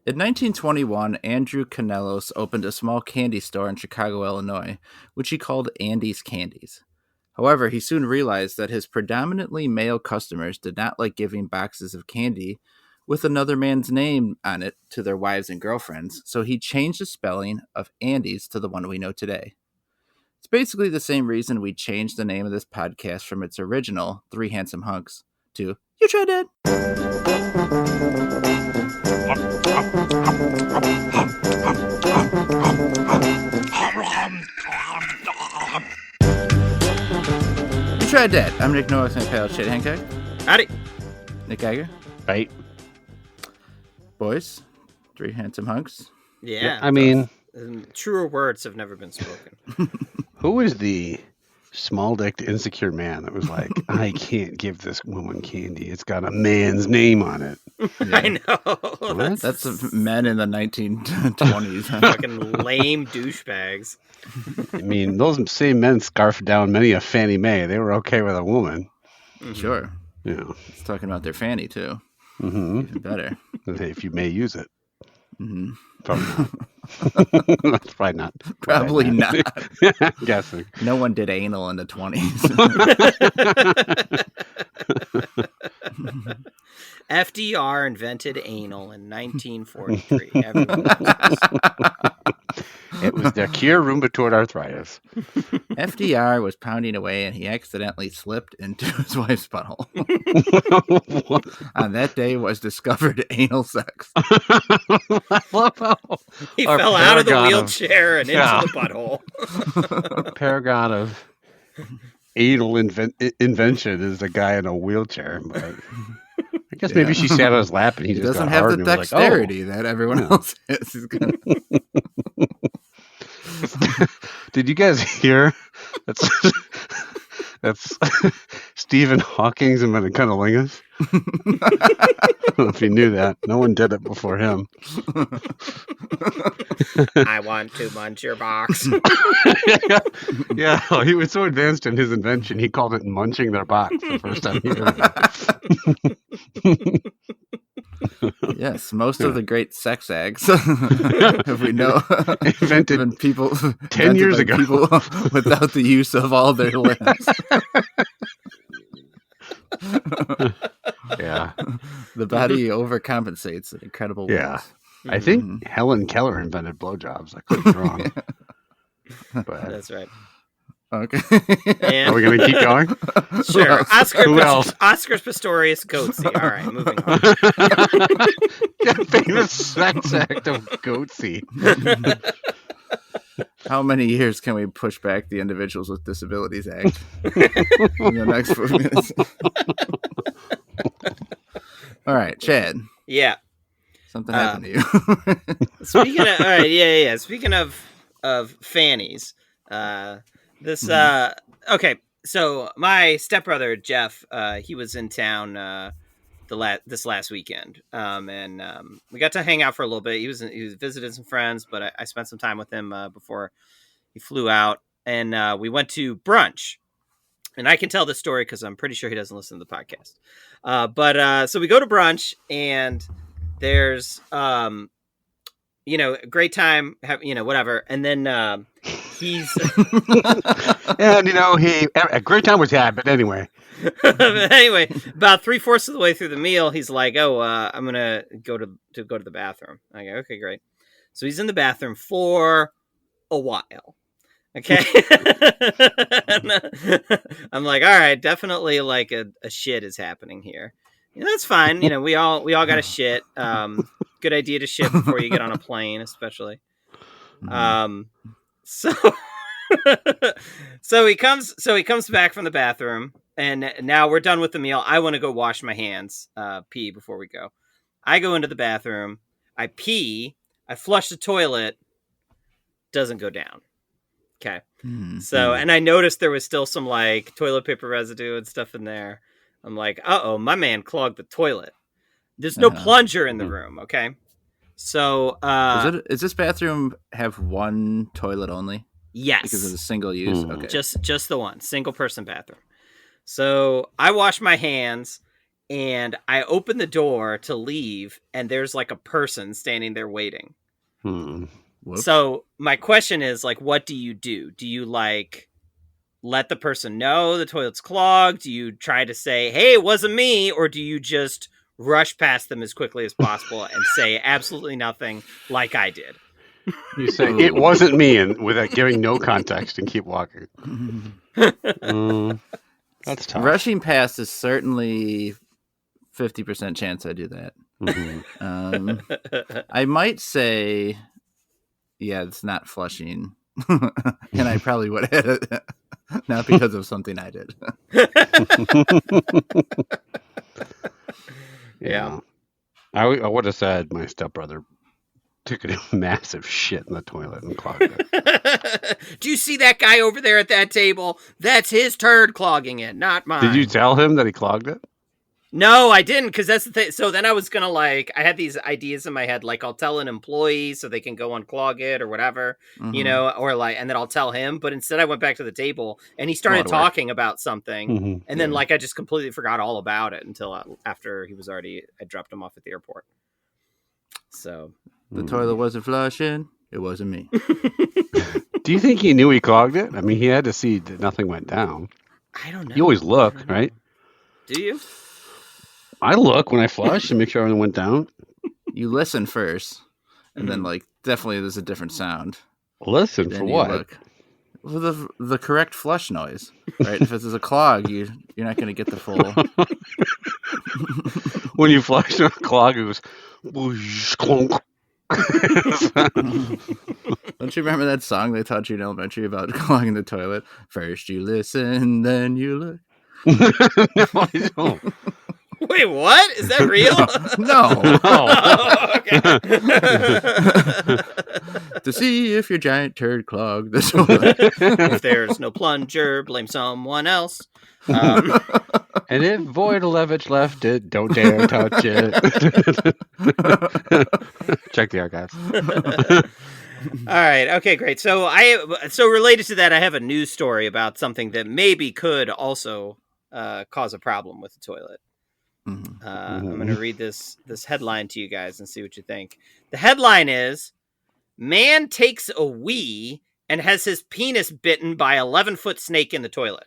In 1921, Andrew Canelos opened a small candy store in Chicago, Illinois, which he called Andes Candies. However, he soon realized that his predominantly male customers did not like giving boxes of candy with another man's name on it to their wives and girlfriends, so he changed the spelling of Andes to the one we know today. It's basically the same reason we changed the name of this podcast from its original, Three Handsome Hunks, to You Tried Dat. You Tried Dat. I'm Nick Norris, my pal Shade Hancock. Howdy. Nick Geiger. Right. Boys, Three Handsome Hunks. Yeah. I mean, truer words have never been spoken. who was the small-dicked, insecure man that was like, I can't give this woman candy. It's got a man's name on it. Yeah. I know. That's men in the 1920s. Fucking lame douchebags. I mean, those same men scarfed down many a Fannie Mae. They were okay with a woman. Mm-hmm. Sure. Yeah. It's talking about their fanny, too. Mm-hmm. Even better. If you may use it. Mm-hmm. Probably not. That's probably not. Probably not. I'm guessing. No one did anal in the 20s. FDR invented anal in 1943. Everyone knows. It was the cure rheumatoid arthritis. FDR was pounding away and he accidentally slipped into his wife's butthole. On that day was discovered anal sex. He fell out of the wheelchair and into the butthole. A paragon of anal invention is a guy in a wheelchair. But I guess maybe she sat on his lap and he just doesn't got have hard the and was dexterity that everyone else has. He's gonna... Did you guys hear? That's Stephen Hawking's and Cunnilingus. I don't know if you knew that. No one did it before him. I want to munch your box. Yeah, he was so advanced in his invention, he called it munching their box the first time he heard it. Yes, most of the great sex acts, if we know, invented when people 10 years ago, people without the use of all their limbs. Yeah, the body overcompensates in incredible ways. Yeah, I think Helen Keller invented blowjobs. I could be wrong. But That's right. Okay. And are we going to keep going? Sure. Who else? Oscar Pistorius Goatsy. All right, moving on. Yeah, famous sex act of Goatsy. How many years can we push back the Individuals with Disabilities Act in the next 4 minutes? All right, Chad. Yeah. Something happened to you. Speaking of, all right, yeah. Speaking of fannies, okay. So my stepbrother Jeff, he was in town this last weekend, and we got to hang out for a little bit. He was visiting some friends, but I spent some time with him before he flew out, and we went to brunch. And I can tell this story because I'm pretty sure he doesn't listen to the podcast. But so we go to brunch, and there's a great time, whatever, and then he's and a great time was had, but anyway. But anyway, about 3/4 of the way through the meal, he's like, "Oh, I'm gonna go to the bathroom." I go, "Okay, great." So he's in the bathroom for a while. Okay, I'm like, "All right, definitely like a shit is happening here." That's fine. We all got to shit. Good idea to shit before you get on a plane, especially. So he comes back from the bathroom, and now we're done with the meal. I want to go wash my hands, pee before we go. I go into the bathroom, I pee, I flush the toilet, doesn't go down. Okay. So, and I noticed there was still some like toilet paper residue and stuff in there. I'm like, uh-oh, my man clogged the toilet. There's no plunger in the room. Okay. So, does this bathroom have one toilet only? Yes. Because of the single use? Okay. Just the one. Single person bathroom. So I wash my hands, and I open the door to leave, and there's like a person standing there waiting. Whoops. So my question is, like, what do you do? Do you like let the person know the toilet's clogged? Do you try to say, hey, it wasn't me? Or do you just rush past them as quickly as possible and say absolutely nothing like I did? You say, it wasn't me, and without giving no context and keep walking. That's tough. Rushing past is certainly 50% chance I do that. I might say, yeah, it's not flushing. And I probably would have hit it. Not because of something I did. Yeah. I would have said my stepbrother took a massive shit in the toilet and clogged it. Do you see that guy over there at that table? That's his turd clogging it, not mine. Did you tell him that he clogged it? No, I didn't, because that's the thing. So then I was gonna I had these ideas in my head, like I'll tell an employee so they can go unclog it or whatever, or like, and then I'll tell him. But instead, I went back to the table and he started talking about something, and then I just completely forgot all about it until after he was I dropped him off at the airport. So the toilet wasn't flushing. It wasn't me. Do you think he knew he clogged it? I mean, he had to see that nothing went down. I don't know. You always look, right? Do you? I look when I flush and make sure everything went down. You listen first, and then definitely there's a different sound. Listen then for what? Look. For the correct flush noise, right? If it's a clog, you're not going to get the full. When you flush a clog, it goes whoosh, clunk. Don't you remember that song they taught you in elementary about clogging the toilet? First you listen, then you look. No, I don't. Wait, what? Is that real? No. Oh, okay. To see if your giant turd clogged the toilet. If there's no plunger, blame someone else. And if Voidalevich left it, don't dare touch it. Check the archives. All right. Okay, great. So related to that, I have a news story about something that maybe could also cause a problem with the toilet. I'm going to read this headline to you guys and see what you think. The headline is, man takes a wee and has his penis bitten by 11-foot snake in the toilet.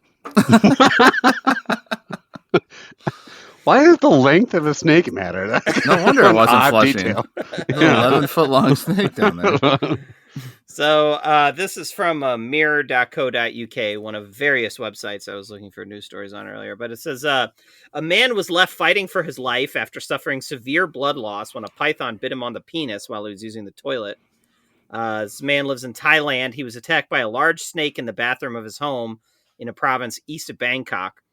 Why does the length of a snake matter? No wonder it wasn't flushing. Detail. 11-foot long snake down there. So this is from mirror.co.uk, one of various websites I was looking for news stories on earlier. But it says, a man was left fighting for his life after suffering severe blood loss when a python bit him on the penis while he was using the toilet. This man lives in Thailand. He was attacked by a large snake in the bathroom of his home in a province east of Bangkok.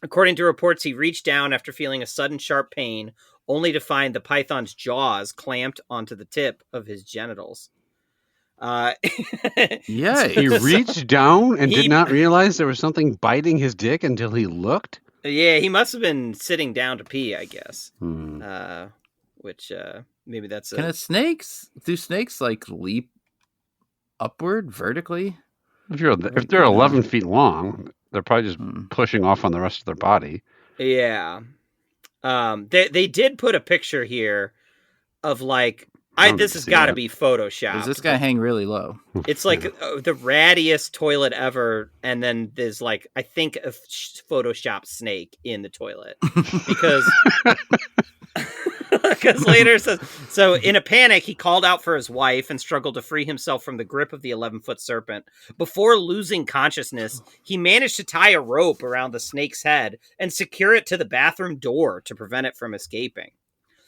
According to reports, he reached down after feeling a sudden sharp pain, only to find the python's jaws clamped onto the tip of his genitals. Yeah, he reached down and did not realize there was something biting his dick until he looked. Yeah, he must have been sitting down to pee, I guess. Which maybe that's. Do snakes like leap upward vertically? If they're 11 feet long, they're probably just pushing off on the rest of their body. Yeah. They did put a picture here of this has got to be Photoshopped. Does this guy hang really low? It's like the rattiest toilet ever, and then there's I think a Photoshopped snake in the toilet because later it says, so in a panic he called out for his wife and struggled to free himself from the grip of the 11-foot serpent. Before losing consciousness, he managed to tie a rope around the snake's head and secure it to the bathroom door to prevent it from escaping.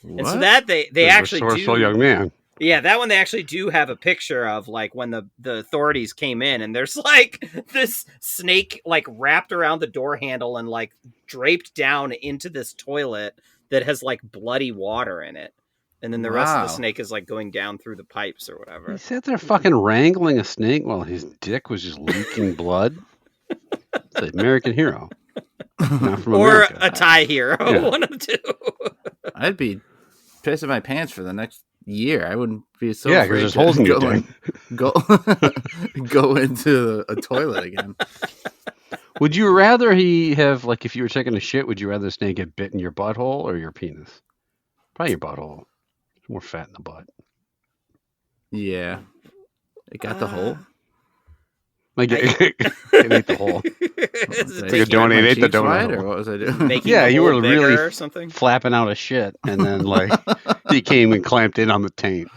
What? And so that they actually do. Young man. Yeah, that one they actually do have a picture of when the authorities came in, and there's this snake wrapped around the door handle and draped down into this toilet that has bloody water in it. And then the rest of the snake is going down through the pipes or whatever. He sat there fucking wrangling a snake while his dick was just leaking blood. It's the American hero. Not from or America. A Thai hero. Yeah. One of the two. I'd be pissing my pants for the next year. I wouldn't be so afraid there's holes in your dick. Go into a toilet again. Would you rather he have, like, if you were taking a shit, would you rather the snake get bit in your butthole or your penis? Probably your butthole. There's more fat in the butt. Yeah. It got the hole. Like, it ate the hole. Did Like a donut, my ate the cheeks wide, donut or hole. what was I doing? Making Yeah, the you hole were bigger really or something. flapping out a shit, and then, like, he came and clamped in on the taint.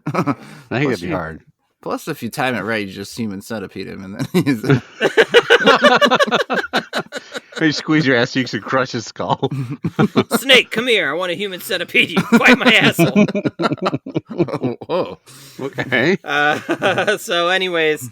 I think that'd be hard. Plus, if you time it right, you just human centipede him, and then he's... Or you squeeze your ass cheeks and crush his skull. Snake, come here. I want a human centipede. You bite my asshole. Whoa. Okay. So anyways,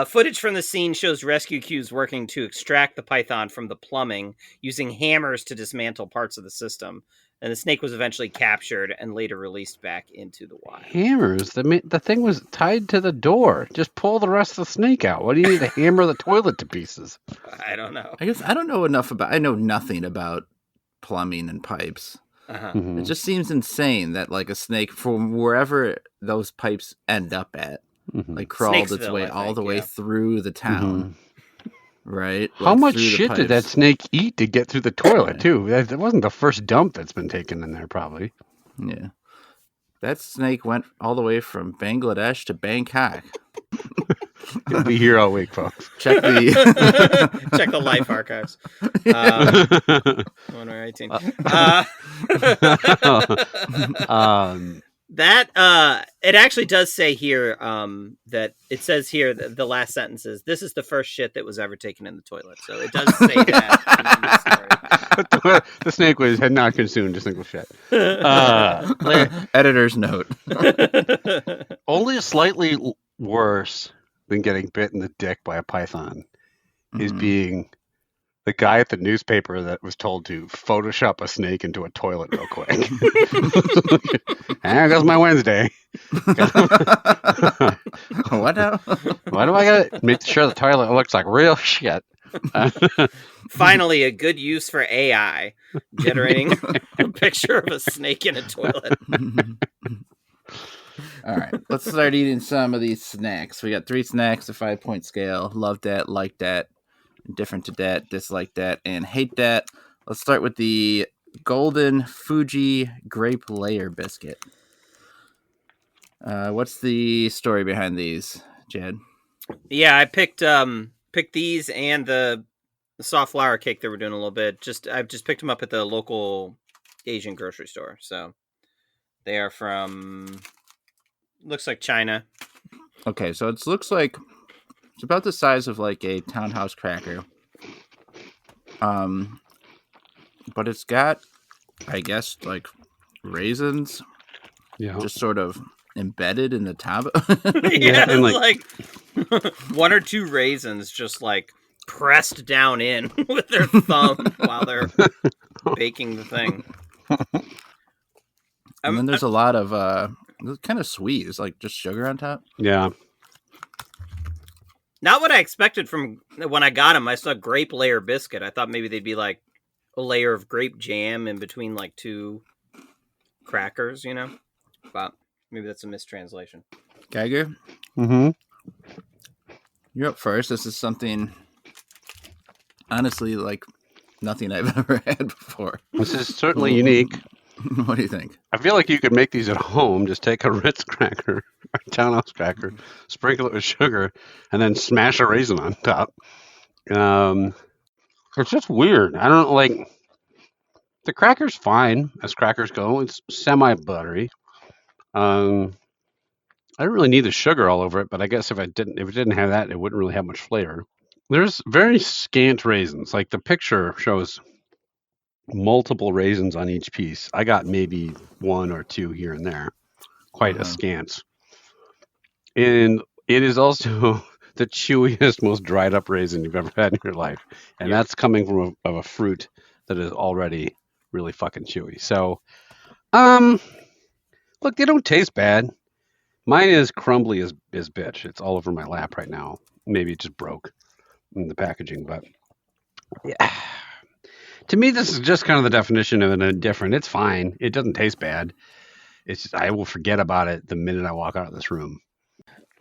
footage from the scene shows rescue crews working to extract the python from the plumbing using hammers to dismantle parts of the system. And the snake was eventually captured and later released back into the wild. Hammers? The thing was tied to the door. Just pull the rest of the snake out. What do you need to hammer the toilet to pieces? I don't know. I guess I don't know enough about... I know nothing about plumbing and pipes. Uh-huh. Mhm. It just seems insane that, like, a snake, from wherever those pipes end up at, Mhm. like, crawled its Snakesville, way I all think, the way yeah. through the town. Right? How Like, much through the shit did that pipes. snake eat to get through the toilet, too? That wasn't the first dump that's been taken in there, probably. Yeah. That snake went all the way from Bangladesh to Bangkok. He'll be here all week, folks. Check the... Check the life archives. 1 or 18. That it actually does say here that it says here that the last sentence is, "This is the first shit that was ever taken in the toilet." So it does say that in the story. The snake had not consumed a single shit. Editor's note. Only slightly worse than getting bit in the dick by a python is being the guy at the newspaper that was told to Photoshop a snake into a toilet real quick. There goes my Wednesday. What now? Why do I gotta make sure the toilet looks like real shit? Finally, a good use for AI, generating a picture of a snake in a toilet. All right, let's start eating some of these snacks. We got 3 snacks, a 5-point scale. Love that, like that, indifferent to that, dislike that, and hate that. Let's start with the golden Fuji grape layer biscuit. What's the story behind these, Jed? Yeah, I picked these and the soft flour cake that we're doing a little bit. I've just picked them up at the local Asian grocery store. So they are from, looks like China. Okay, so it looks like it's about the size of like a townhouse cracker. But it's got, I guess, like raisins, just sort of embedded in the top. Yeah, and like 1 or 2 raisins just like pressed down in with their thumb while they're baking the thing. And then there's a lot of it's kind of sweet. It's like just sugar on top. Yeah. Not what I expected from when I got them. I saw grape layer biscuit. I thought maybe they'd be like a layer of grape jam in between like 2 crackers, you know? But maybe that's a mistranslation. Geiger, Mm-hmm. you're up first. This is something, honestly, like nothing I've ever had before. This is certainly unique. What do you think? I feel like you could make these at home. Just take a Ritz cracker, a townhouse cracker, sprinkle it with sugar, and then smash a raisin on top. It's just weird. I don't like the cracker's fine as crackers go. It's semi-buttery. I don't really need the sugar all over it, but I guess if it didn't have that, it wouldn't really have much flavor. There's very scant raisins. Like the picture shows multiple raisins on each piece. I got maybe 1 or 2 here and there. Quite askance. And it is also the chewiest, most dried up raisin you've ever had in your life. And that's coming from a fruit that is already really fucking chewy. So, look, they don't taste bad. Mine is crumbly as bitch. It's all over my lap right now. Maybe it just broke in the packaging, but yeah. To me, this is just kind of the definition of an indifferent. It's fine. It doesn't taste bad. It's just, I will forget about it the minute I walk out of this room.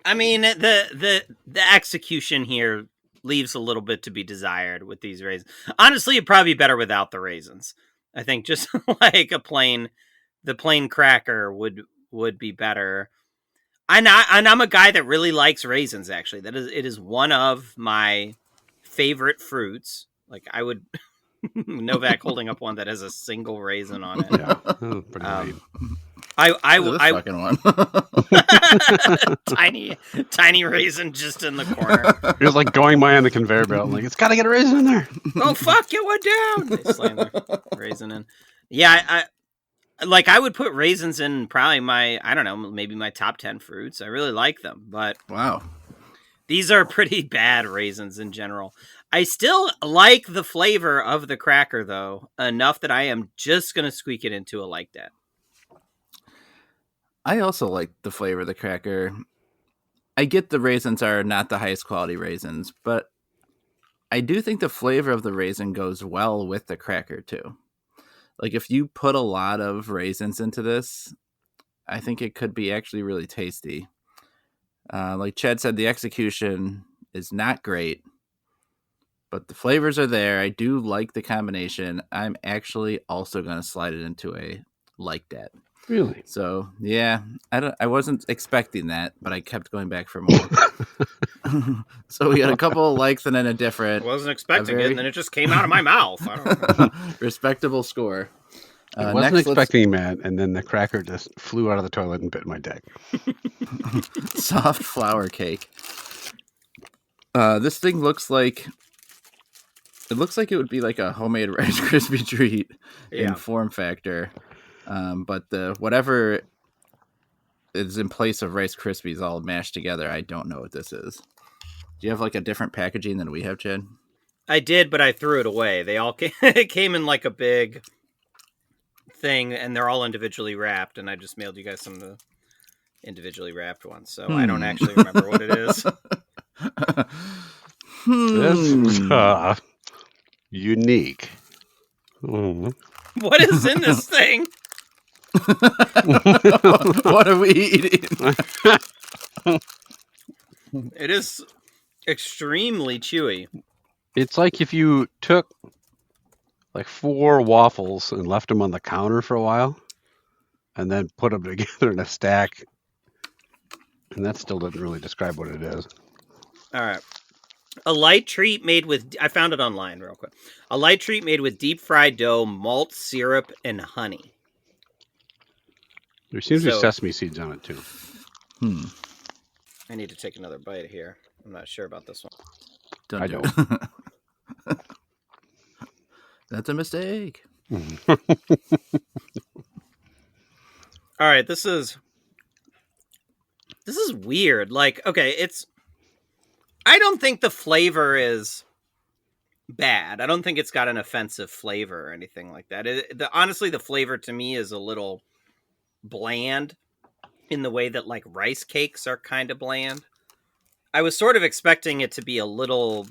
I mean, the execution here leaves a little bit to be desired with these raisins. Honestly, it'd probably be better without the raisins. I think just like the plain cracker would be better. And I'm a guy that really likes raisins. Actually, it is one of my favorite fruits. Like I would Novak holding up one that has a single raisin on it. Yeah, pretty lame. I fucking one. tiny raisin just in the corner. It was like going by on the conveyor belt. Like it's got to get a raisin in there. Oh fuck, get one down. They slam the raisin in. Yeah, I would put raisins in probably maybe my top 10 fruits. I really like them, but Wow. These are pretty bad raisins in general. I still like the flavor of the cracker though, enough that I am just going to squeak it into a like that. I also like the flavor of the cracker. I get the raisins are not the highest quality raisins, but I do think the flavor of the raisin goes well with the cracker too. Like if you put a lot of raisins into this, I think it could be actually really tasty. Like Chad said, the execution is not great, but the flavors are there. I do like the combination. I'm actually also going to slide it into a like that. Really? So yeah, I wasn't expecting that, but I kept going back for more. So we got a couple of likes and then a different. I wasn't expecting it, and then it just came out of my mouth. I don't know. Respectable score. I wasn't expecting that, and then the cracker just flew out of the toilet and bit my dick. Soft flour cake. This thing looks like it would be like a homemade Rice Krispie treat in form factor. But the whatever is in place of Rice Krispies all mashed together, I don't know what this is. Do you have like a different packaging than we have, Chad? I did, but I threw it away. They all came in like a big thing, and they're all individually wrapped, and I just mailed you guys some of the individually wrapped ones, so I don't actually remember what it is. That's unique. What is in this thing? What are we eating? It is extremely chewy. It's like if you took like 4 waffles and left them on the counter for a while and then put them together in a stack. And that still doesn't really describe what it is. All right. A light treat made with... I found it online real quick. A light treat made with deep fried dough, malt, syrup, and honey. There seems to be sesame seeds on it, too. I need to take another bite here. I'm not sure about this one. I don't. That's a mistake. All right, this is weird. Like, okay, I don't think the flavor is bad. I don't think it's got an offensive flavor or anything like that. Honestly, the flavor to me is a little bland in the way that like rice cakes are kind of bland. I was sort of expecting it to be a little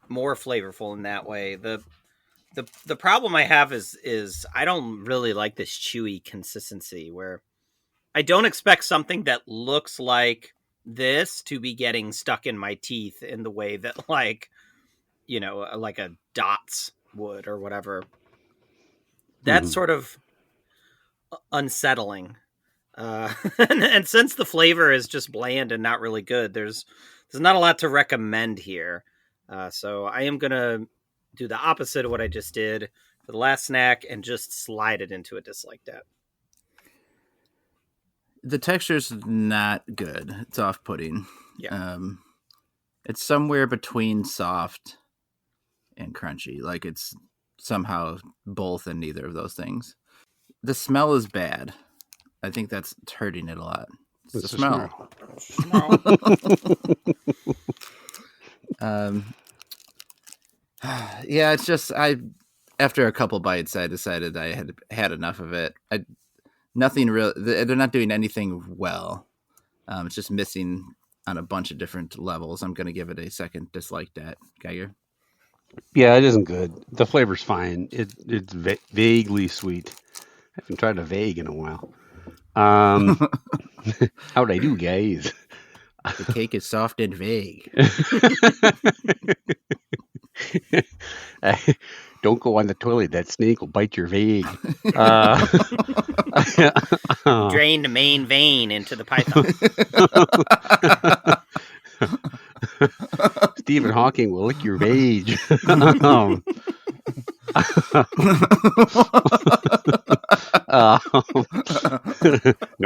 more flavorful in that way. The problem I have is I don't really like this chewy consistency where I don't expect something that looks like this to be getting stuck in my teeth in the way that like, you know, like a Dots would or whatever. That's sort of unsettling. And since the flavor is just bland and not really good, there's not a lot to recommend here. So I am going to do the opposite of what I just did for the last snack and just slide it into a dislike that. The texture's not good. It's off-putting. Yeah. It's somewhere between soft and crunchy. Like it's somehow both and neither of those things. The smell is bad. I think that's hurting it a lot. It's the smell. Yeah, it's just after a couple bites, I decided I had enough of it. Nothing real. They're not doing anything well. It's just missing on a bunch of different levels. I'm going to give it a second dislike that. Geiger? Yeah, it isn't good. The flavor's fine. It's vaguely sweet. I haven't tried a vague in a while. How'd I do, guys? The cake is soft and vague. Don't go on the toilet. That snake will bite your vein. Drain the main vein into the python. Stephen Hawking will lick your vage. No,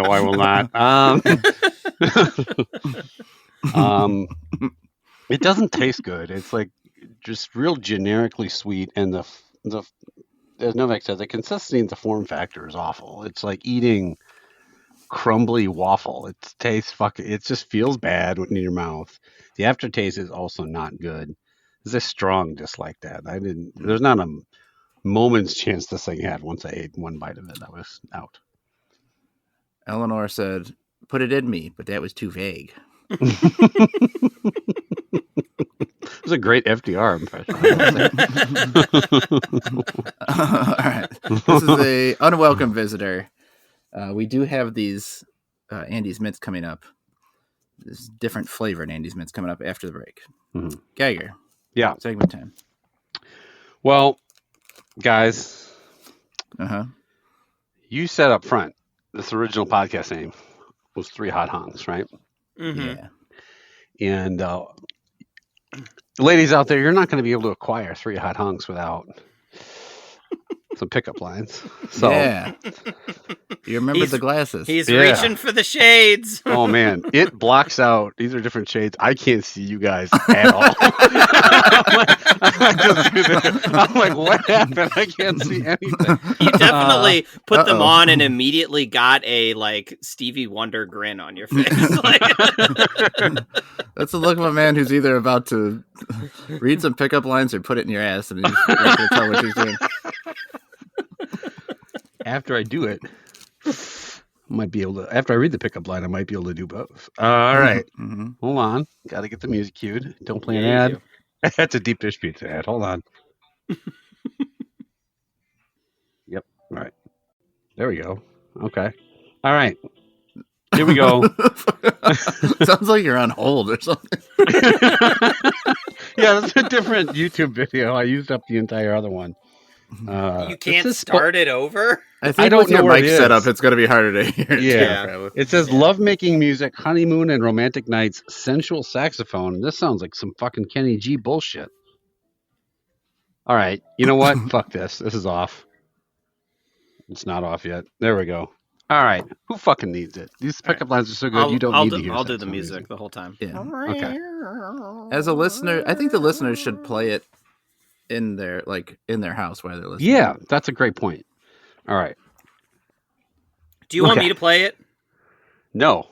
I will not. It doesn't taste good. It's like just real generically sweet, and as Novak said, the consistency and the form factor is awful. It's like eating crumbly waffle. It tastes it just feels bad in your mouth. The aftertaste is also not good. There's a strong dislike that. There's not a moment's chance this thing had. Once I ate one bite of it, I was out. Eleanor said, "Put it in me," but that was too vague. It was a great FDR impression. All right. This is a unwelcome visitor. We do have these Andes Mints coming up. This different flavored Andes Mints coming up after the break. Mm-hmm. Geiger. Yeah. Segment 10. Well, guys. Uh-huh. You said up front, this original podcast name was Three Hot Honks, right? Mm-hmm. Yeah. And ladies out there, you're not going to be able to acquire Three Hot Honks without some pickup lines. So, yeah. You remember the glasses. He's reaching for the shades. Oh, man. It blocks out. These are different shades. I can't see you guys at all. I'm like, what happened? I can't see anything. You definitely put them on and immediately got a Stevie Wonder grin on your face. That's the look of a man who's either about to read some pickup lines or put it in your ass, and he's not going to tell what he's doing. After I do it, after I read the pickup line, I might be able to do both. All right. Mm-hmm. Hold on. Got to get the music cued. Don't play an ad. That's a deep dish pizza ad. Hold on. Yep. All right. There we go. Okay. All right. Here we go. Sounds like you're on hold or something. Yeah, that's a different YouTube video. I used up the entire other one. You can't start it over? I think don't with your know where mic it set is. up, it's going to be harder to hear. Yeah. It says lovemaking music, honeymoon and romantic nights, sensual saxophone. This sounds like some fucking Kenny G bullshit. All right. You know what? Fuck this. This is off. It's not off yet. There we go. All right. Who fucking needs it? These pickup lines are so good. You don't need to hear I'll do the saxophone music the whole time. Yeah. Okay. As a listener, I think the listeners should play it in their house while they're listening. Yeah, that's a great point. All right. Do you want me to play it? No.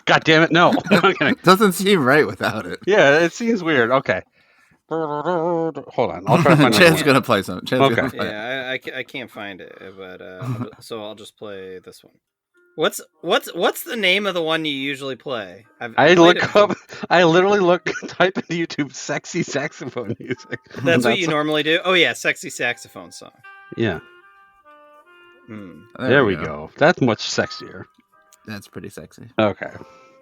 God damn it, no. Okay. Doesn't seem right without it. Yeah, it seems weird. Okay. Hold on. I'll try to find Chad's going to play something. Okay. Yeah, I can't find it, but so I'll just play this one. What's the name of the one you usually play? I literally type into YouTube sexy saxophone music. That's what you normally do? Oh yeah, sexy saxophone song. Yeah. There we go. That's much sexier. That's pretty sexy. Okay.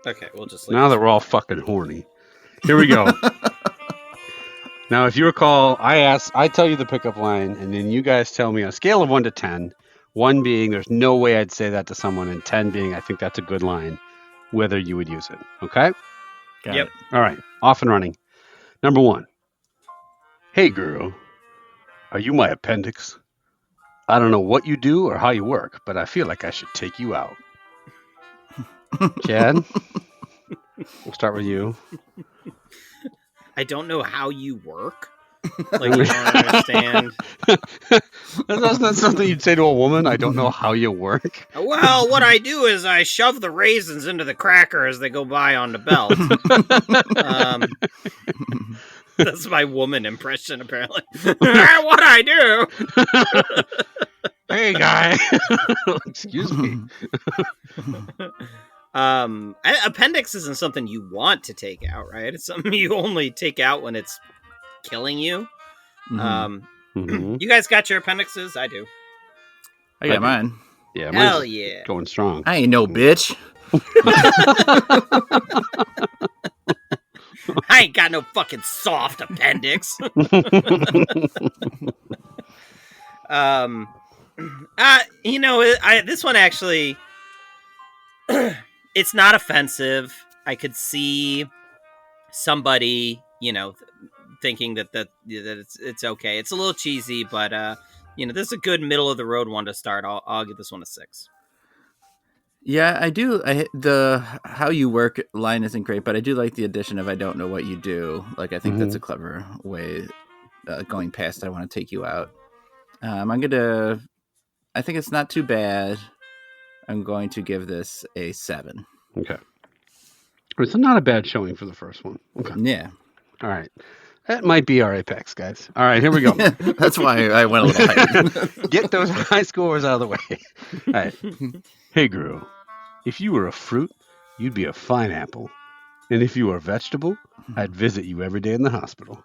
Okay, we'll just now that we're all fucking horny. Here we go. Now, if you recall, I tell you the pickup line, and then you guys tell me on a scale of 1 to 10, 1 being there's no way I'd say that to someone, and 10 being I think that's a good line, whether you would use it. Okay? Got it. All right. Off and running. Number 1. Hey, girl. Are you my appendix? I don't know what you do or how you work, but I feel like I should take you out. Chad? We'll start with you. I don't know how you work. Like, you don't understand. That's not something you'd say to a woman. I don't know how you work. Well, what I do is I shove the raisins into the cracker as they go by on the belt. That's my woman impression, apparently. What I do. Hey, guy. Excuse me. Appendix isn't something you want to take out, right? It's something you only take out when it's killing you. Mm-hmm. You guys got your appendixes? I do. I got mine. Yeah, Hell mine's yeah. going strong. I ain't no bitch. I ain't got no fucking soft appendix. This one actually, it's not offensive. I could see somebody, thinking that it's okay. It's a little cheesy, but this is a good middle of the road one to start. I'll give this one a 6. Yeah, I do. The how you work line isn't great, but I do like the addition of I don't know what you do. Like, I think that's a clever way going past I want to take you out. I think it's not too bad. I'm going to give this a 7. Okay. It's not a bad showing for the first one. Okay. Yeah. All right. That might be our apex, guys. All right, here we go. That's why I went a little higher. Get those high scores out of the way. All right. Hey, Guru. If you were a fruit, you'd be a fine apple. And if you were a vegetable, I'd visit you every day in the hospital.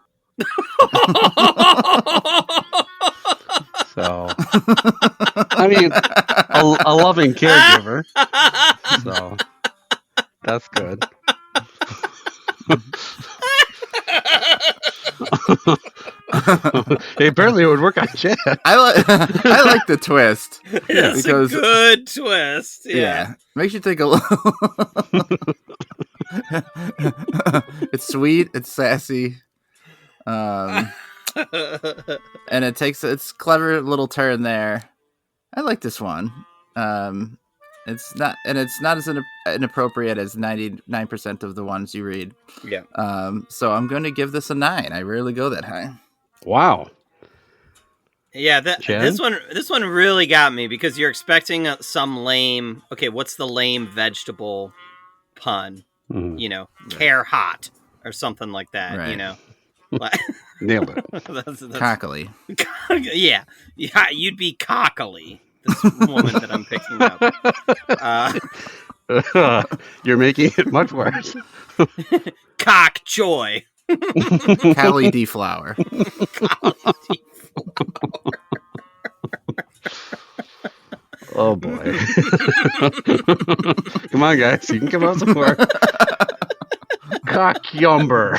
So, I mean, a loving caregiver. So, that's good. Apparently, it would work on Chad. I like the twist. It's because, a good twist. Yeah. Makes you think a little. It's sweet. It's sassy. And it takes its clever little turn there. I like this one. It's not as inappropriate as 99% of the ones you read. Yeah. So I'm going to give this a 9. I rarely go that high. Wow. Yeah, this one really got me because you're expecting some lame. Okay, what's the lame vegetable pun? Care hot or something like that. Right. Nailed it. That's Cockily. Yeah, you'd be cockily. This woman that I'm picking up. You're making it much worse. Cock joy. Cali deflower. Oh boy. Come on, guys. You can come out some more. Cock yumber.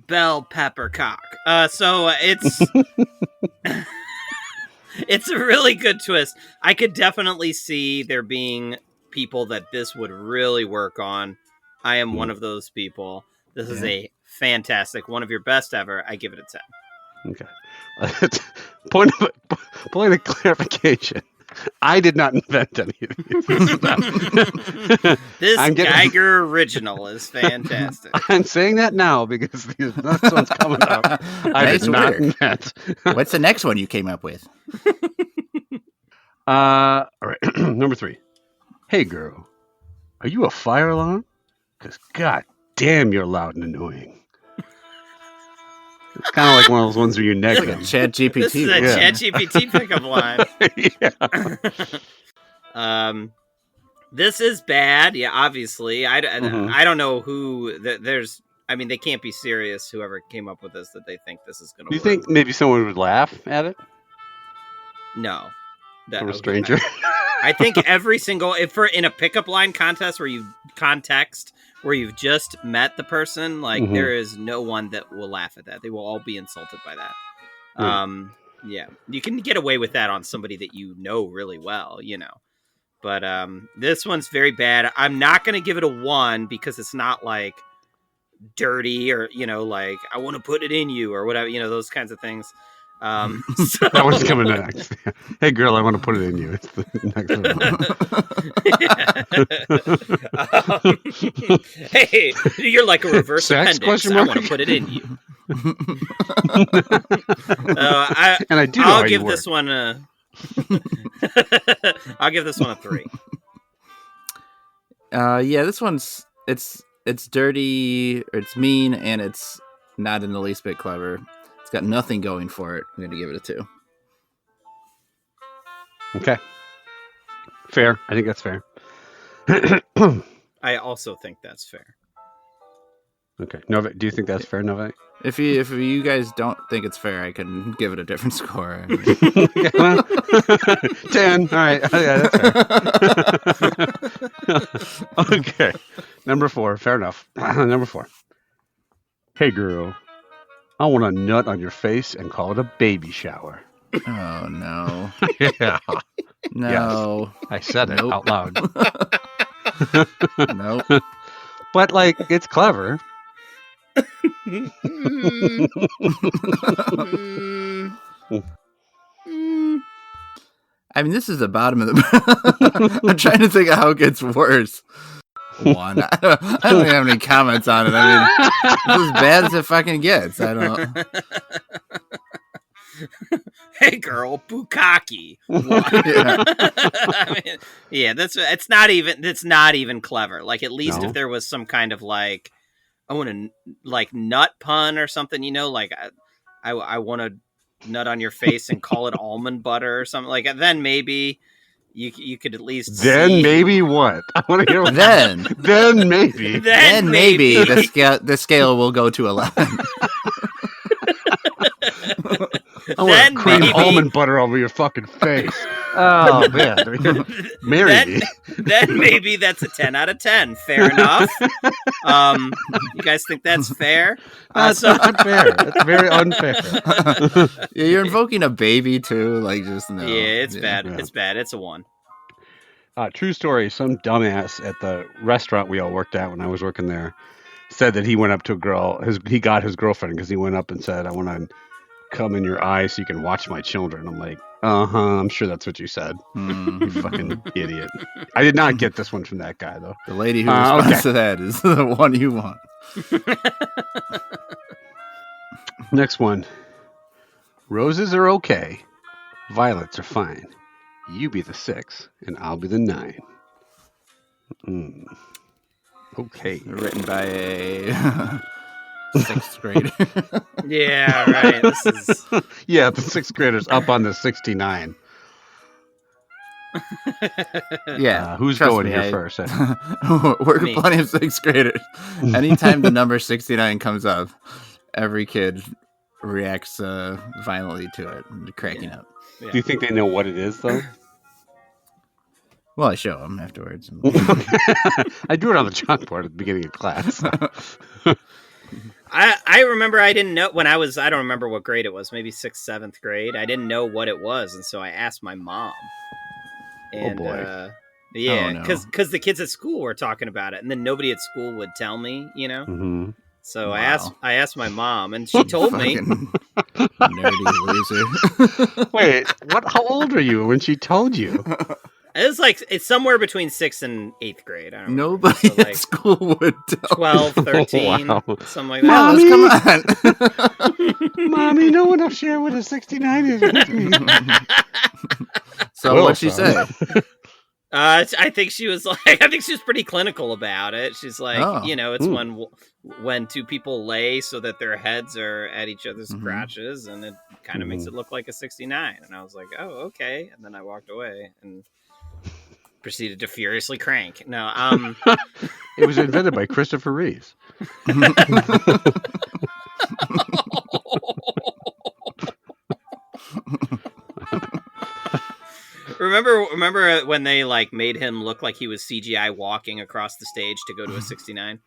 Bell pepper cock. So it's it's a really good twist. I could definitely see there being people that this would really work on. I am one of those people. This is a fantastic, one of your best ever. I give it a 10. Okay. Point of clarification. I did not invent any of these. This Geiger original is fantastic. I'm saying that now because this next one's coming up. I did not invent. What's the next one you came up with? All right. Number 3. Hey, girl. Are you a fire alarm? Because god damn, you're loud and annoying. It's kind of like one of those ones where you're negative. Like Chat GPT. This is a Chat GPT pickup line. Yeah. This is bad. Yeah, obviously. I don't know who. There's. I mean, they can't be serious. Whoever came up with this, that they think this is going to. Do you think maybe someone would laugh at it? No. From a stranger. I think every single in a pickup line contest where you've just met the person, like there is no one that will laugh at that. They will all be insulted by that. Yeah, you can get away with that on somebody that you know really well, But this one's very bad. I'm not going to give it a 1 because it's not like dirty or like I want to put it in you or whatever, those kinds of things. So... That one's coming next. Hey girl, I want to put it in you. It's the next one. Hey, you're like a reverse Sex? appendix. I want to put it in you. I'll give this one a 3. Yeah, this one's it's dirty, or it's mean, and it's not in the least bit clever. It's got nothing going for it. I'm going to give it a 2. Okay. Fair. I think that's fair. I also think that's fair. Okay. Novak, do you think that's fair, Novak? If you guys don't think it's fair, I can give it a different score. 10. All right. Oh, yeah, that's fair. Okay. Number 4. Fair enough. Number 4. Hey, girl. I want a nut on your face and call it a baby shower. Oh no. Yeah. No. Yes. I said it out loud. Nope. But like, it's clever. I mean, this is the bottom of the. I'm trying to think of how it gets worse. 1. I don't even have any comments on it. I mean, it's as bad as it fucking gets. I don't. Hey girl, bukkake. Yeah. It's not even clever. Like, at least if there was some kind of like, I want to like nut pun or something, like I want to nut on your face and call it almond butter or something like that. Then maybe you could at least maybe what? I want to hear what then maybe then maybe the scale will go to 11. I want to cream almond butter over your fucking face. Oh man, marry me. Then maybe that's a 10 out of 10. Fair enough. You guys think that's fair? That's not fair. It's very unfair. Yeah, you're invoking a baby too. Like, just no. Yeah, it's bad. Yeah. It's bad. It's a 1. True story. Some dumbass at the restaurant we all worked at when I was working there said that he went up to a girl. He got his girlfriend because he went up and said, "I want to come in your eyes so you can watch my children." I'm like, I'm sure that's what you said. You fucking idiot. I did not get this one from that guy though. The lady who responds to that is the one you want. Next one. Roses are okay. Violets are fine. You be the 6 and I'll be the 9. Okay. Written by a 6th grader. Yeah, right. This is... Yeah, the 6th grader's up on the 69. Yeah. Who's going here first? We're plenty of 6th graders. Anytime the number 69 comes up, every kid reacts violently to it, cracking up. Yeah. Do you think they know what it is, though? Well, I show them afterwards. I do it on the chalkboard at the beginning of class. I remember I didn't know when I don't remember what grade it was, maybe 6th, 7th grade. I didn't know what it was, and so I asked my mom. And, oh, boy. Yeah, because the kids at school were talking about it, and then nobody at school would tell me, Mm-hmm. So wow. I asked my mom, and she told me. Nerdy loser. Wait, how old were you when she told you? It was like, it's somewhere between 6th and 8th grade. I don't Nobody so, at school would tell 12, 13, something like that. Mommy, come on. Mommy, no one will share what a 69 is with me. So what'd she say? I think she was pretty clinical about it. She's like, it's when two people lay so that their heads are at each other's crotches, and it kind of makes it look like a 69. And I was like, oh, okay. And then I walked away and proceeded to furiously crank. No, it was invented by Christopher Reeves. Remember when they like made him look like he was CGI walking across the stage to go to a 69?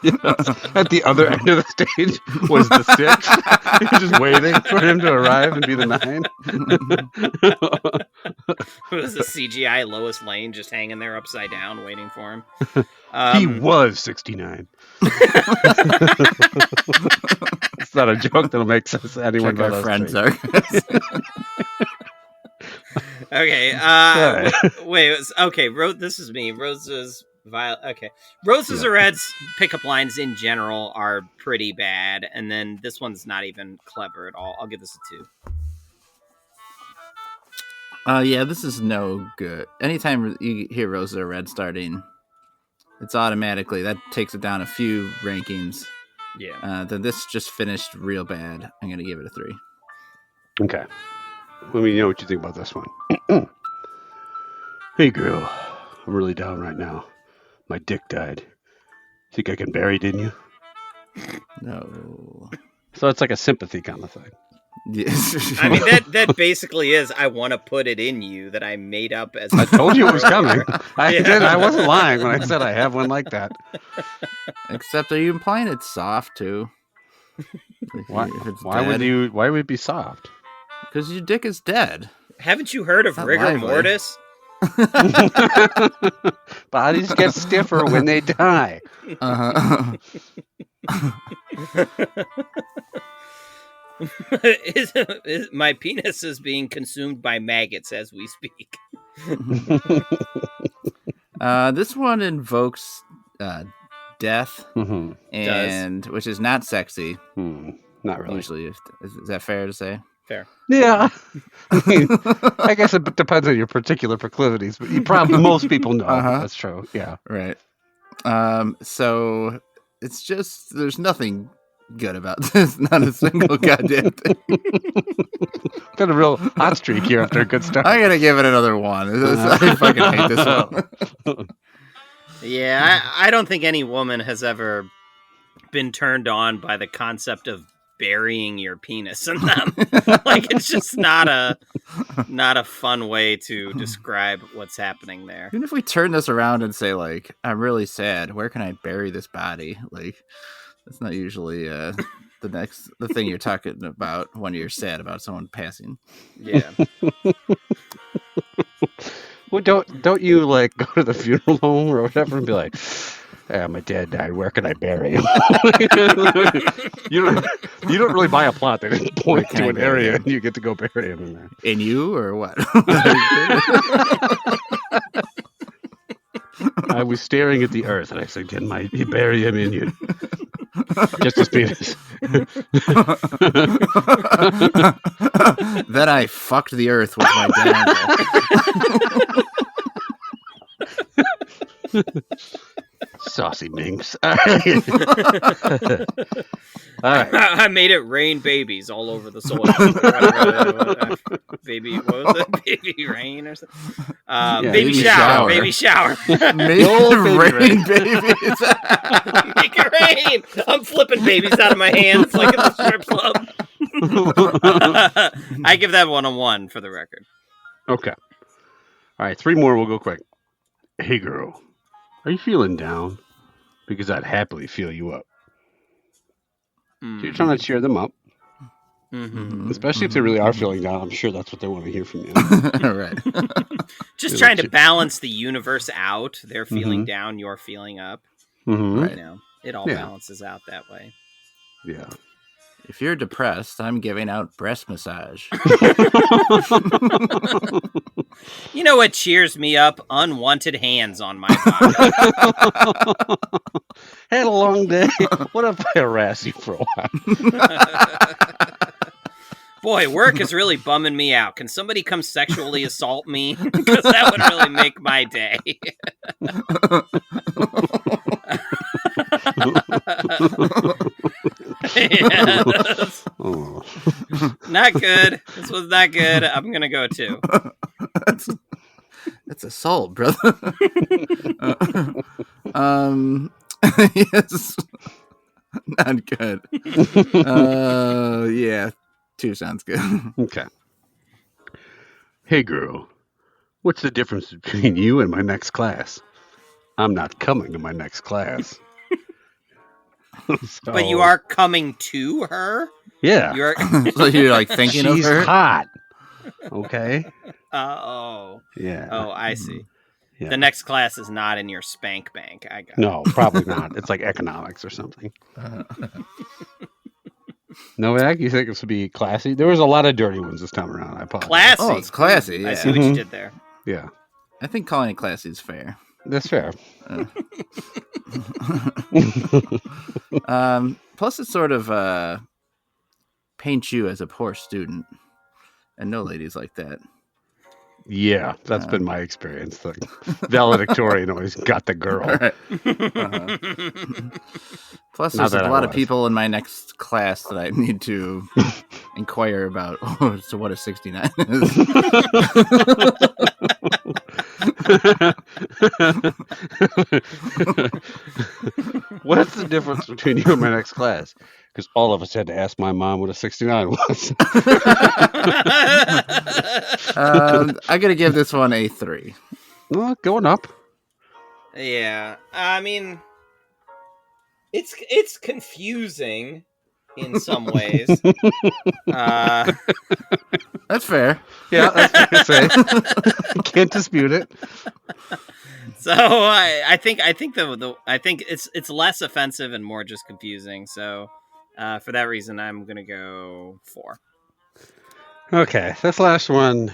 Yes. At the other end of the stage was the 6. You're just waiting for him to arrive and be the 9. It was a CGI Lois Lane just hanging there upside down waiting for him. He was 69. It's not a joke that'll make sense to anyone but our friends are. Okay. Wait. Okay. This is me. Roses. Okay. Roses or Reds pickup lines in general are pretty bad, and then this one's not even clever at all. I'll give this a 2. Yeah, this is no good. Anytime you hear Roses or Red starting, it's automatically that takes it down a few rankings. Yeah. Then this just finished real bad. I'm gonna give it a 3. Okay. Let me know what you think about this one. Hey girl, I'm really down right now. My dick died. Think I can bury it in you? No. So it's like a sympathy kind of thing. Yes. I mean, that basically is, I want to put it in you, that I made up as I told you it was coming. I Yeah. did. I wasn't lying when I said I have one like that. Except are you implying it's soft too? Why? If it's Why would you? Why would it be soft? Because your dick is dead. Haven't you heard of Not rigor lively. mortis? Bodies get stiffer when they die. Uh-huh. My penis is being consumed by maggots as we speak. This one invokes death, Mm-hmm. and which is not sexy. Not really. Usually, is that fair to say? Fair. Yeah. I mean, I guess it depends on your particular proclivities, but you probably most people know that's true. Yeah. Right. So it's just there's nothing good about this. Not a single goddamn thing. Got a real hot streak here after a good start. I gotta give it another one. I fucking hate this one. Yeah, I don't think any woman has ever been turned on by the concept of burying your penis in them. Like, it's just not a fun way to describe what's happening there. Even if we turn this around and say, like, I'm really sad, where can I bury this body? Like, that's not usually the thing you're talking about when you're sad about someone passing. Yeah. Well, don't you like go to the funeral home or whatever and be like, "Yeah, my dad died. Where can I bury him?" you don't really buy a plot. They just point to an area and you get to go bury him in there. In you or what? I was staring at the earth and I said, "Can I bury him in you?" Just his penis. Then I fucked the earth with my dangle. Saucy minx. All right. All right. I made it rain babies all over the soil. Baby, what was it? Baby rain or something? Baby shower. Baby shower. Make it rain, babies. Make it rain. I'm flipping babies out of my hands like in the strip club. I give that one a 1 for the record. Okay. All right, 3 more. We'll go quick. Hey, girl. Are you feeling down? Because I'd happily feel you up. So you're trying to cheer them up. Mm-hmm. Especially if they really are feeling down. I'm sure that's what they want to hear from you. Right. Just trying to balance the universe out. They're feeling down, you're feeling up. Mm-hmm. Right. You know, it all balances out that way. Yeah. If you're depressed, I'm giving out breast massage. You know what cheers me up? Unwanted hands on my body. Had a long day. What if I harass you for a while? Boy, work is really bumming me out. Can somebody come sexually assault me? Because that would really make my day. Yeah, not good. This was not good. I'm gonna go 2. That's assault, brother. Yes, not good. Yeah, 2 sounds good. Okay. Hey, girl. What's the difference between you and my next class? I'm not coming to my next class. But you are coming to her? Yeah. You're So you're like thinking She's of her? hot. Okay. Oh. Yeah. Oh, I see. Yeah. The next class is not in your spank bank. I got it. No, probably not. It's like economics or something. Novak, you think this would be classy? There was a lot of dirty ones this time around. I apologize. Classy. Oh, it's classy. Yeah. I see what you did there. Yeah. I think calling it classy is fair. That's fair. Plus, it sort of paints you as a poor student, and no ladies like that. Yeah, that's been my experience. The valedictorian always got the girl. Right. Plus, there's a lot of people in my next class that I need to inquire about. Oh, so what a 69 is. What's the difference between you and my next class? Because all of us had to ask my mom what a 69 was. I'm gonna give this one a 3. Well, going up. Yeah, I mean, it's confusing in some ways. That's fair. Yeah, that's fair to say. Can't dispute it. So I think it's less offensive and more just confusing. So for that reason, I'm gonna go 4. Okay, this last one.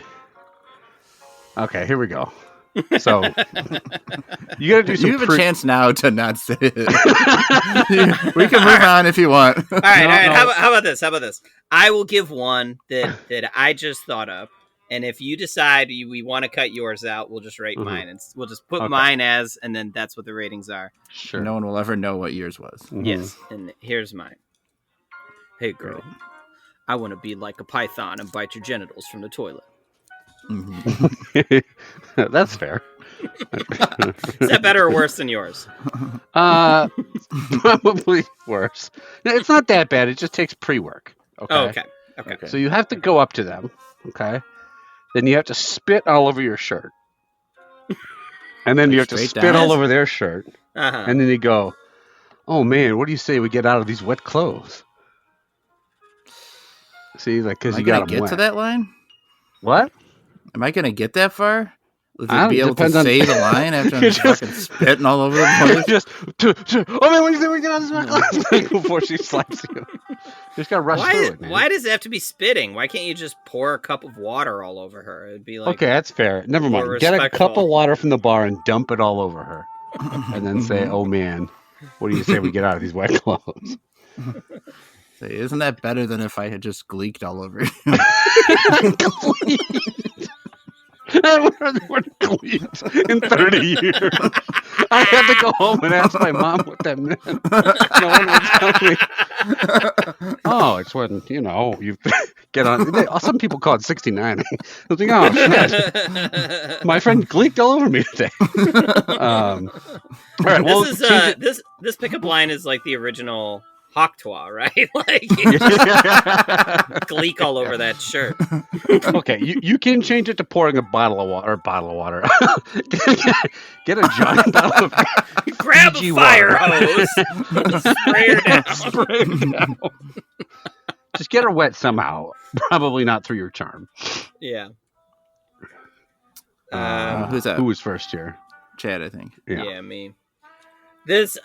Okay, here we go. So you gotta do some. You have a chance now to not say it. We can move on if you want. All right. How about this? I will give one that I just thought of, and if you decide we want to cut yours out, we'll just rate mine, and we'll just put mine as, and then that's what the ratings are. Sure. No one will ever know what yours was. Mm-hmm. Yes, and here's mine. Hey girl, I want to be like a python and bite your genitals from the toilet. Mm-hmm. That's fair. Is that better or worse than yours? Probably worse. It's not that bad. It just takes pre-work. Okay? Oh, okay. So you have to go up to them. Okay. Then you have to spit all over your shirt. And then you have to spit all over their shirt. Uh-huh. And then you go, "Oh man, what do you say we get out of these wet clothes?" See, like because you got them get wet. to that line. What? Am I gonna get that far? Would I you be able to say the line after I'm just fucking spitting all over the place? Just, oh man, what do you say we get out of this wet clothes? Before she slaps you. You just gotta rush through it, man. Why does it have to be spitting? Why can't you just pour a cup of water all over her? It'd be like, okay, that's fair. Never mind. Get a cup of water from the bar and dump it all over her. And then say, "Oh man, what do you say we get out of these wet clothes?" Say, isn't that better than if I had just gleeked all over you? I haven't gleeked in 30 years. I had to go home and ask my mom what that meant. No one would tell me. Oh, it's when, you get on. Some people call it 69. I was like, oh, shit. My friend gleeked all over me today. All right, well, this pickup line is like the original Hawktois, right? Like, gleek all over that shirt. Okay, you can change it to pouring a bottle of water. Get a giant bottle of grab Fuji a fire water. hose, spray her down. Spray her down. Just get her wet somehow. Probably not through your charm. Yeah. Who's that? Who was first here? Chad, I think. Yeah, me. As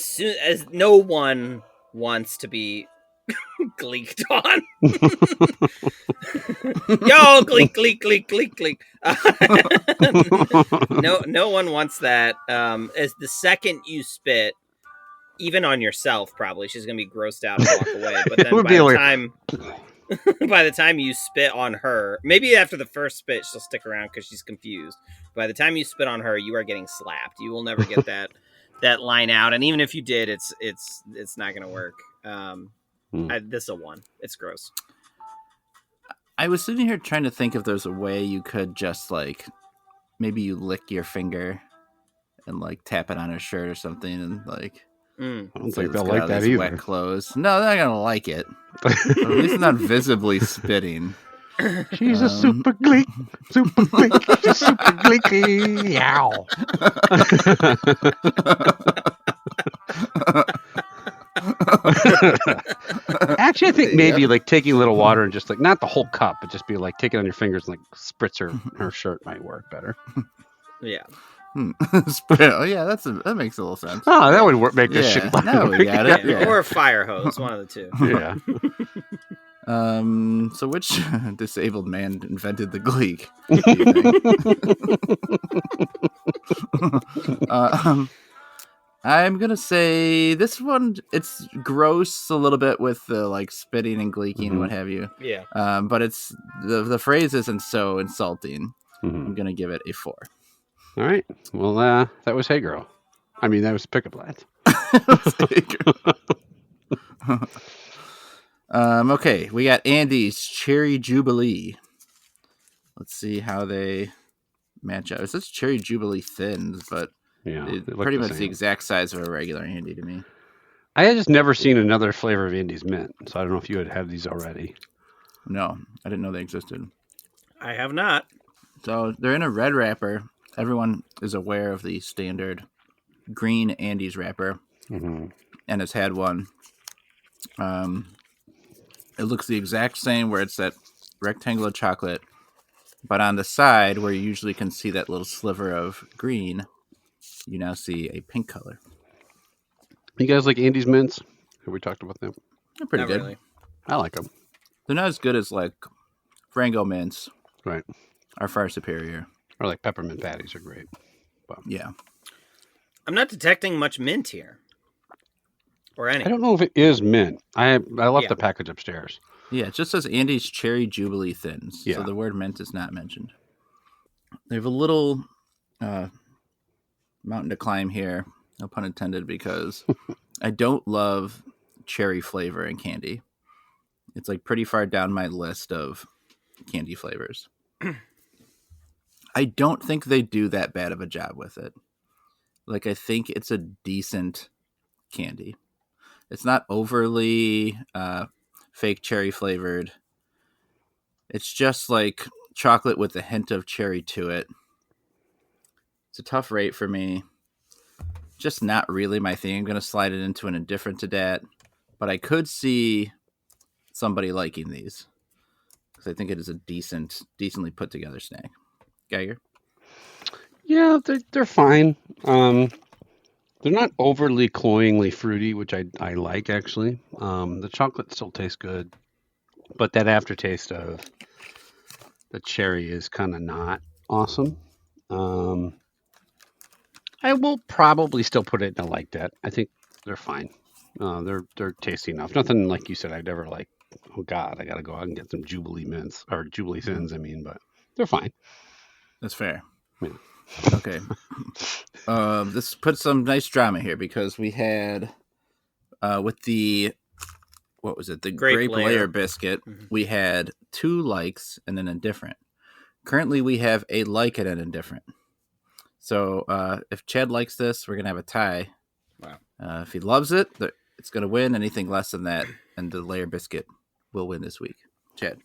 soon as no one wants to be gleeked on. Yo, gleek. No one wants that. As the second you spit, even on yourself, probably she's gonna be grossed out and walk away. But then by the time you spit on her, maybe after the first spit, she'll stick around because she's confused. By the time you spit on her, you are getting slapped. You will never get that line out, and even if you did, it's not gonna work. This is a 1. It's gross. I was sitting here trying to think if there's a way you could just like maybe you lick your finger and like tap it on her shirt or something, and like I don't think they'll like that either. Wet clothes. No, they're not gonna like it. At least not visibly spitting. She's a super gleek. She's super gleeky. Yow. Actually, I think maybe like taking a little water and just like not the whole cup, but just be like take it on your fingers and like spritz her shirt might work better. Yeah. Oh yeah, that makes a little sense. Oh, that would make this shit. No, we got it. Yeah. Or a fire hose, one of the two. Yeah. So which disabled man invented the gleek? I'm gonna say this one. It's gross a little bit with the like spitting and gleeking and what have you. Yeah. But it's the phrase isn't so insulting. I'm gonna give it a 4. All right. Well, that was Hey Girl. I mean, that was Pickup Lines. Okay, we got Andes Cherry Jubilee. Let's see how they matchup. It says Cherry Jubilee Thins, but Yeah, it's they look pretty the much the same. exact size of a regular Andy to me. I had just never seen another flavor of Andes mint, so I don't know if you had these already. No, I didn't know they existed. I have not. So they're in a red wrapper. Everyone is aware of the standard green Andes wrapper, Mm-hmm. and has had one. It looks the exact same where it's that rectangular chocolate, but on the side where you usually can see that little sliver of green, you now see a pink color. You guys like Andes mints? Have we talked about them? They're pretty Not good. really. I like them. They're not as good as like Frango mints. Right. Are far superior. Or like peppermint patties are great. But Yeah. I'm not detecting much mint here. Or any. I don't know if it is mint. I left Yeah. the package upstairs. Yeah, it just says Andes Cherry Jubilee Thins. Yeah. So the word mint is not mentioned. They have a little mountain to climb here, no pun intended, because I don't love cherry flavor in candy. It's like pretty far down my list of candy flavors. I don't think they do that bad of a job with it. Like, I think it's a decent candy. It's not overly fake cherry flavored. It's just like chocolate with a hint of cherry to it. It's a tough rate for me. Just not really my thing. I'm going to slide it into an indifferent to that. But I could see somebody liking these, because I think it is a decently put together snack. Geiger? Yeah, they're fine. They're not overly cloyingly fruity, which I like actually. The chocolate still tastes good, but that aftertaste of the cherry is kind of not awesome. I will probably still put it in a like that. I think they're fine. They're tasty enough. Nothing like you said. I'd ever like. Oh God, I gotta go out and get some Jubilee mints or Jubilee Thins. I mean, but they're fine. That's fair. Yeah. Okay. This puts some nice drama here, because we had with the what was it? The grape layer biscuit. Mhm. We had 2 likes and an indifferent. Currently, we have a like and an indifferent. So if Chad likes this, we're gonna have a tie. Wow. If he loves it, it's gonna win. Anything less than that, and the layer biscuit will win this week. Chad.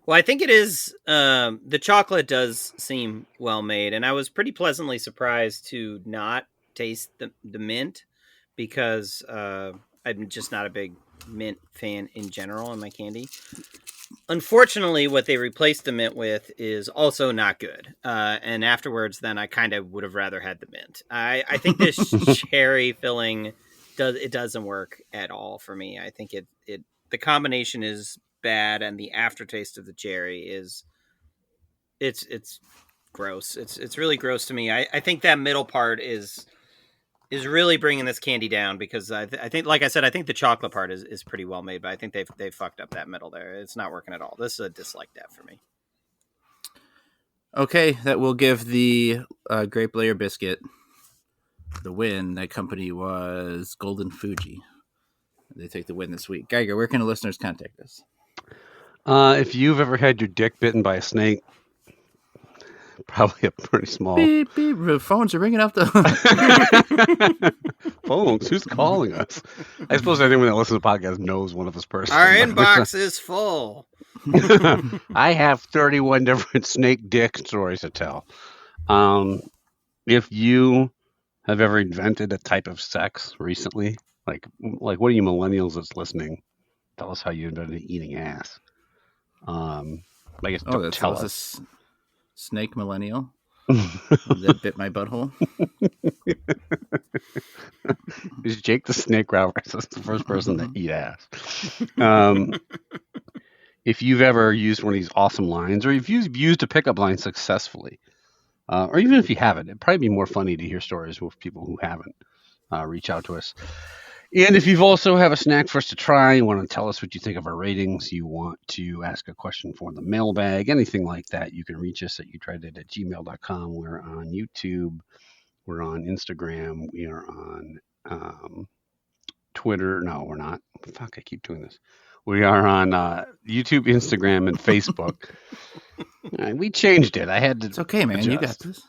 Well, I think it is. The chocolate does seem well made, and I was pretty pleasantly surprised to not taste the mint, because I'm just not a big mint fan in general in my candy. Unfortunately, what they replaced the mint with is also not good. And afterwards, then I kind of would have rather had the mint. I think this cherry filling doesn't work at all for me. I think the combination is bad, and the aftertaste of the cherry is it's gross. It's really gross to me. I think that middle part is really bringing this candy down, because I think, like I said, I think the chocolate part is pretty well made, but I think they've fucked up that middle there. It's not working at all. This is a dislike that for me. Okay, that will give the grape layer biscuit the win. That company was Golden Fuji. They take the win this week. Geiger, where can the listeners contact us? If you've ever had your dick bitten by a snake, probably a pretty small. Beep, beep. Phones are ringing up the phones. Who's calling us? I suppose anyone that listens to the podcast knows one of us personally. Our inbox is full. I have 31 different snake dick stories to tell. If you have ever invented a type of sex recently, like what are you millennials that's listening? Tell us how you invented eating ass. I guess don't tell us. Snake millennial that bit my butthole. Is Jake the Snake Roberts? That's the first person to eat ass. If you've ever used one of these awesome lines, or if you've used a pickup line successfully, or even if you haven't, it'd probably be more funny to hear stories with people who haven't. Reach out to us. And if you've also have a snack for us to try, you want to tell us what you think of our ratings, you want to ask a question for the mailbag, anything like that, you can reach us at youtrydat@gmail.com. We're on YouTube. We're on Instagram. We are on Twitter. No, we're not. Fuck, I keep doing this. We are on YouTube, Instagram, and Facebook. We changed it. I had to. It's okay, man. You got adjust. this.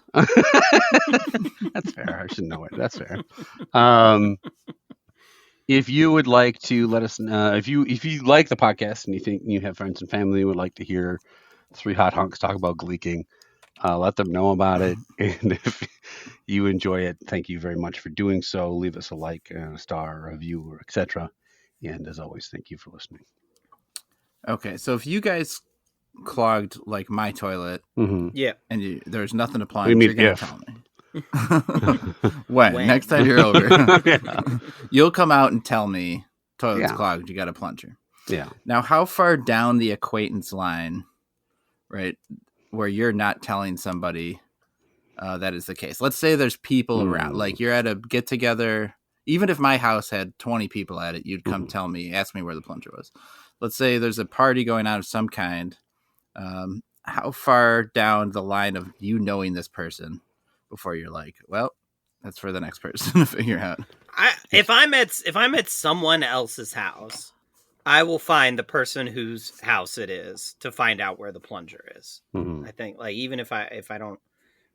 That's fair. I should know it. That's fair. If you would like to let us know, if you like the podcast and you think you have friends and family who would like to hear three hot hunks talk about gleeking, let them know about it. And if you enjoy it, thank you very much for doing so. Leave us a like, a star, a review, or etc. And as always, thank you for listening. Okay, so if you guys clogged like my toilet, Yeah. and there's nothing to plunge, We mean you're gonna if. tell me. When? When? Next time you're over, Yeah. you'll come out and tell me toilet's Yeah. clogged. You got a plunger. Yeah. Now, how far down the acquaintance line, right, where you're not telling somebody that is the case? Let's say there's people around, like you're at a get together. Even if my house had 20 people at it, you'd come tell me, ask me where the plunger was. Let's say there's a party going on of some kind. How far down the line of you knowing this person before you're like, well, that's for the next person to figure out? If I'm at someone else's house, I will find the person whose house it is to find out where the plunger is. I think, like, even if I don't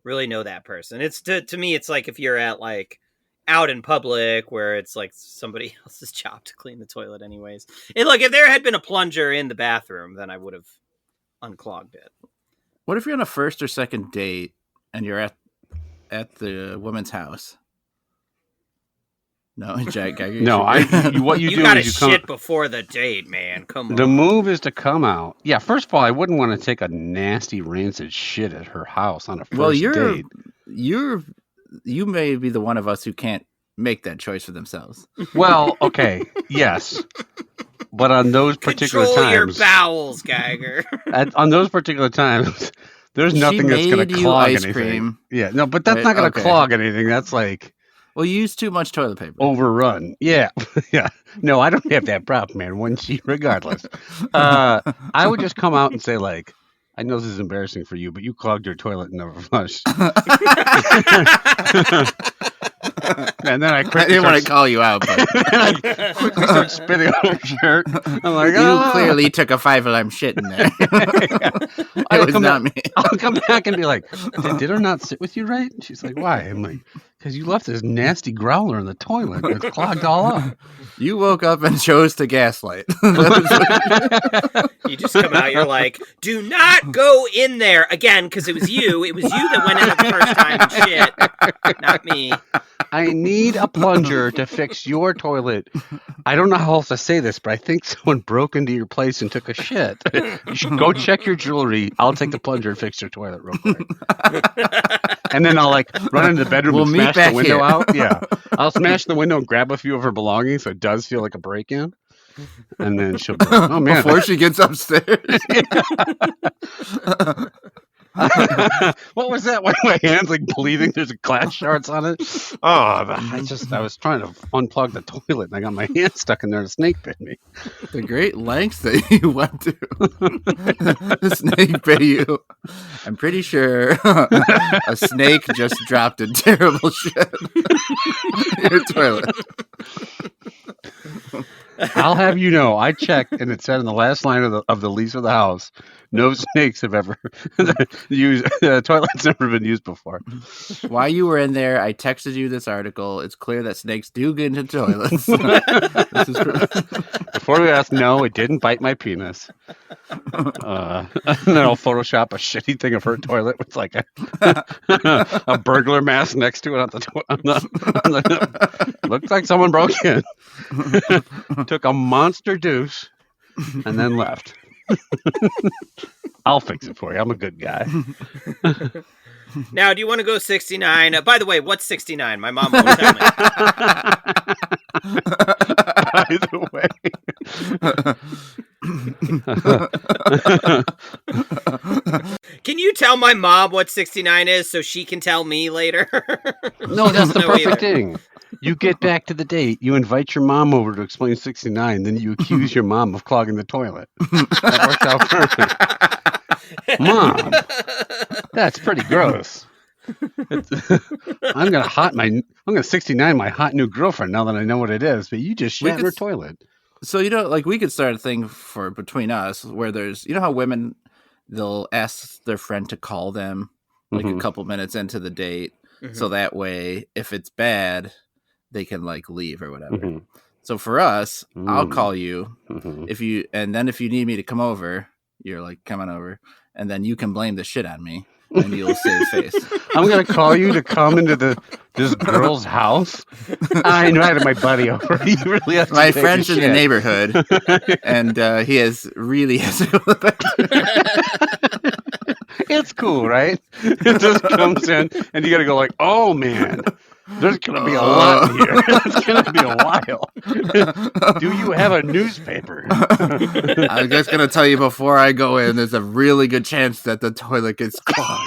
really know that person, it's to me, it's like if you're at like out in public where it's like somebody else's job to clean the toilet anyways. And look, if there had been a plunger in the bathroom, then I would have unclogged it. What if you're on a first or second date and you're at the woman's house? No, Jack. No, what you do gotta is you shit come. before the date, man. Come on. The move is to come out. Yeah, first of all, I wouldn't want to take a nasty, rancid shit at her house on a first date. You may be the one of us who can't make that choice for themselves. Well, okay, yes, but on those particular Control your times, bowels, Geiger. on those particular times, there's nothing that's going to made you clog ice anything. cream. Yeah, no, but that's Right, not going to okay. clog anything. That's like Well, you use too much toilet paper. overrun. Yeah, yeah. No, I don't have that problem, man. One sheet, regardless. I would just come out and say, like, I know this is embarrassing for you, but you clogged your toilet and never flushed. And then I didn't want to call you out, but I quickly start spitting on her shirt. I'm like, you clearly took a 5-alarm shit in there. It was not me. I'll come back and be like, did her not sit with you right? And she's like, why? I'm like, because you left this nasty growler in the toilet. It's clogged all up. You woke up and chose to gaslight. You just come out, you're like, do not go in there again, because it was you. It was you that went in it the first time and shit, not me. I need a plunger to fix your toilet. I don't know how else to say this, but I think someone broke into your place and took a shit. You should go check your jewelry. I'll take the plunger and fix your toilet real quick. And then I'll like run into the bedroom We'll and meet smash back the window here. out. Yeah. I'll smash the window and grab a few of her belongings so it does feel like a break-in. And then she'll be like, oh man. Before she gets upstairs. What was that? Why my hands like bleeding? There's glass shards on it. Oh, I was trying to unplug the toilet and I got my hand stuck in there and a snake bit me. The great lengths that you went to. The snake bit you. I'm pretty sure a snake just dropped a terrible shit in your toilet. I'll have you know, I checked and it said in the last line of the lease of the house, no snakes have ever used the toilet's never been used before. While you were in there, I texted you this article. It's clear that snakes do get into toilets. This is Before we asked, no, it didn't bite my penis. And then I'll Photoshop a shitty thing of her toilet with like a burglar mask next to it on the looked like someone broke in. Took a monster deuce and then left. I'll fix it for you. I'm a good guy. Now, do you want to go 69? By the way, what's 69? My mom won't tell me. By the way. Can you tell my mom what 69 is so she can tell me later? No, that's the know perfect either. thing. You get back to the date, you invite your mom over to explain 69, then you accuse your mom of clogging the toilet. That works out perfect. Mom, that's pretty gross. I'm gonna 69 my hot new girlfriend now that I know what it is, but you just shat in her toilet. So like we could start a thing for between us where there's how women they'll ask their friend to call them like a couple minutes into the date, so that way if it's bad they can like leave or whatever. So for us, I'll call you if you need me to come over, you're like coming over, and then you can blame the shit on me and you'll save face. I'm gonna call you to come into this girl's house. I invited my buddy over. He really has to my take friend's a in the shit. neighborhood, and he has to go to the bathroom. It's cool, right? It just comes in, and you gotta go like, oh man, there's gonna be a lot here. It's gonna be a while. Do you have a newspaper? I'm just gonna tell you before I go in, there's a really good chance that the toilet gets clogged.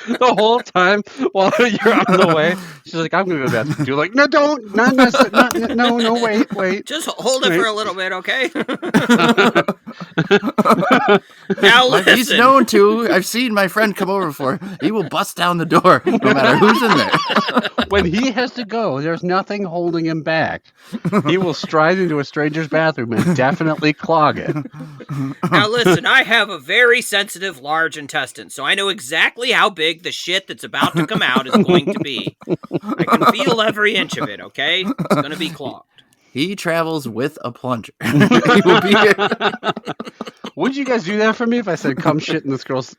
The whole time while you're on the way, she's like, I'm gonna go to the bathroom. You're like, no, don't, no, wait. Just hold it for a little bit, okay? Now listen. He's known to. I've seen my friend come over before. He will bust down the door no matter who's in there. When he has to go, there's nothing holding him back. He will stride into a stranger's bathroom and definitely clog it. Now listen, I have a very sensitive large intestine, so I know exactly how big the shit that's about to come out is going to be. I can feel every inch of it, okay? It's going to be clogged. He travels with a plunger. He will be here. Would you guys do that for me if I said, come shit in this girl's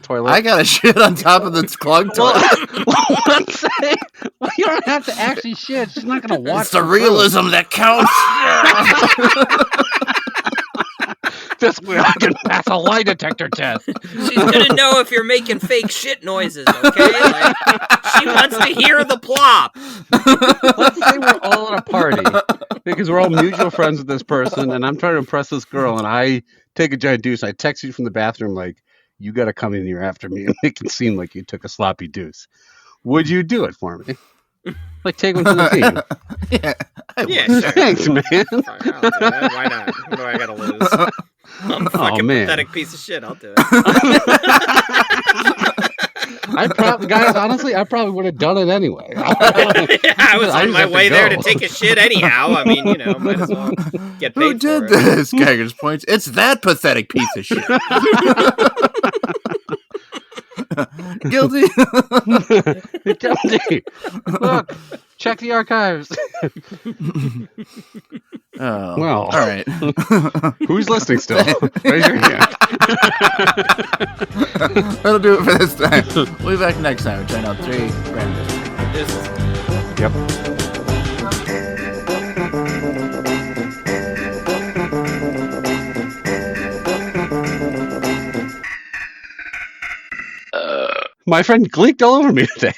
toilet? I got to shit on top of this clogged toilet. I'm saying, you don't have to actually shit. She's not going to watch. It's the realism that counts. This way I can pass a lie detector test. She's going to know if you're making fake shit noises, okay? Like, she wants to hear the plop. Let's say we're all at a party because we're all mutual friends with this person, and I'm trying to impress this girl, and I take a giant deuce. I text you from the bathroom like, you got to come in here after me and make it seem like you took a sloppy deuce. Would you do it for me? Like, take one to the team. Yeah, sure. Thanks, man. Fine, I'll do it. Why not? What do I got to lose? I'm a fucking pathetic piece of shit. I'll do it. Guys, honestly, I probably would have done it anyway. I was on my way there to take a shit anyhow. I mean, might as well get paid. Who did this? Gaggers points. It's that pathetic piece of shit. Guilty. Guilty. Look, check the archives. Oh, well, all right. Who's listening still? Raise your hand. That'll do it for this time. We'll be back next time with Channel 3 Brand Biscuits. Yep. My friend gleeked all over me today.